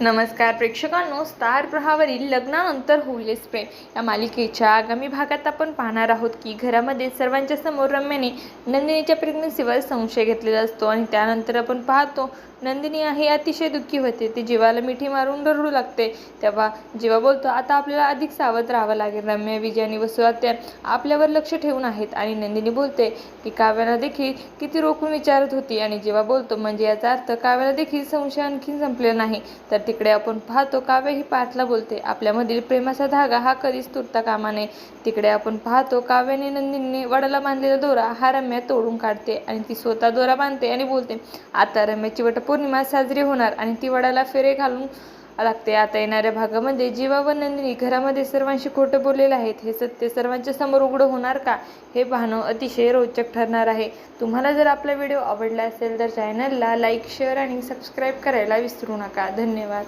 नमस्कार प्रेक्षकांनो, स्टार प्रवाहावरील लग्नानंतर होईलच प्रेम या मालिकेच्या आगामी भागात आपण पाहणार आहोत की घरामध्ये सर्वांच्या समोर रम्याने नंदिनीच्या प्रेग्नन्सीवर संशय घेतलेला असतो आणि त्यानंतर आपण पाहतो नंदिनी आहे अतिशय दुःखी होते. ती जीवाला मिठी मारून रडू लागते. तेव्हा जीवा बोलतो, आता आपल्याला अधिक सावध राहावं लागेल. रम्या, विजय आणि वसुआत्या आपल्यावर लक्ष ठेवून आहेत. आणि नंदिनी बोलते की काव्याला देखील किती रोखून विचारत होती. आणि जीवा बोलतो, म्हणजे याचा अर्थ काव्याला देखील संशय आणखी संपलेला नाही. तर तिकडे आपण पाहतो काव्य ही पार्थला बोलते, आपल्यामधील प्रेमाचा धागा हा कधीच तुटता कामा नये. तिकडे आपण पाहतो काव्याने नंदिनीने वडाला बांधलेला दोरा हा रम्या तोडून काढते आणि ती स्वतः दोरा बांधते आणि बोलते, आता रम्याची वटपौर्णिमा साजरी होणार आणि ती वडाला फेरे घालून लागते. आता येणाऱ्या भागामध्ये जीवा व नंदिनी घरामध्ये सर्वांशी खोटं बोललेलं आहेत हे सत्य सर्वांच्या समोर उघडं होणार का, हे पाहणं अतिशय रोचक ठरणार आहे. तुम्हाला जर आपला व्हिडिओ आवडला असेल तर चॅनलला लाईक, शेअर आणि सबस्क्राईब करायला विसरू नका. धन्यवाद.